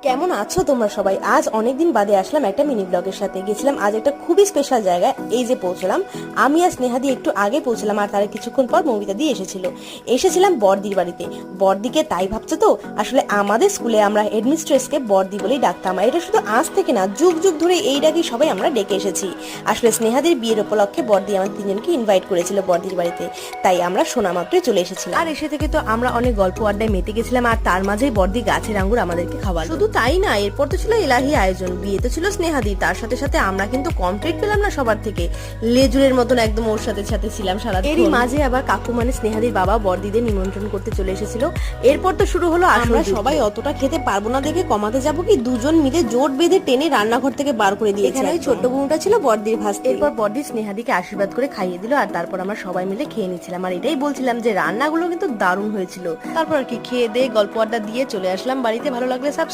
কেমন আছো তোমরা সবাই? আজ অনেকদিন বাদে আসলাম একটা মিনি ব্লগের সাথে। গেছিলাম আজ একটা খুবই স্পেশাল জায়গায়, এই যে পৌঁছলাম। আমি আর স্নেহাদি একটু আগে পৌঁছলাম, আর তার কিছুক্ষণ পর মৌমিতা দি এসেছিলাম বড়দির বাড়িতে। বড়দিকে তাই ভাবছো তো? আসলে আমাদের স্কুলে আমরা হেডমিস্ট্রেসকে বড়দি বলেই ডাকতাম, আর এটা শুধু আজ থেকে না, যুগ যুগ ধরে এই ডাকি সবাই আমরা ডেকে এসেছি। আসলে স্নেহাদের বিয়ের উপলক্ষে বড়দি আমার তিনজনকে ইনভাইট করেছিল বড়দির বাড়িতে, তাই আমরা শোনা মাত্রই চলে এসেছিলাম। আর এসে থেকে তো আমরা অনেক গল্প আড্ডায় মেতে গেছিলাম, আর তার মাঝেই বড়দি গাছের আঙ্গুর আমাদেরকে খাওয়ালো। শুধু তাই না, এরপর তো ছিল এলাহি আয়োজন। বিয়ে তো ছিল স্নেহাদি, তার সাথে সাথে আমরা কিন্তু কমপ্লিট পেলাম না সবার থেকে, লেজুরের মতন একদম ওর সাথে সাথে ছিলাম সারা। এরই মাঝে আবার কাকু মানে স্নেহাদির বাবা বড়দিদের নিমন্ত্রণ করতে চলে এসেছিল। এরপর তো শুরু হলো। আমরা সবাই অতটা খেতে পারবো না দেখে কমাতে যাবো কি, দুজন মিলে জোট বেঁধে টেনে রান্নাঘর থেকে বার করে দিয়েছে। এখানে ওই ছোট্ট বউটা ছিল বড়দির ভাস্তি। এরপর বড়দি স্নেহাদিকে আশীর্বাদ করে খাইয়ে দিল, আর তারপর আমরা সবাই মিলে খেয়ে নিচ্ছিলাম। আর এটাই বলছিলাম যে রান্নাগুলো কিন্তু দারুণ হয়েছিল। তারপর আর কি খেয়ে দিয়ে গল্প আড্ডা দিয়ে চলে আসলাম বাড়িতে। ভালো লাগলে সাবস্ক্রাইব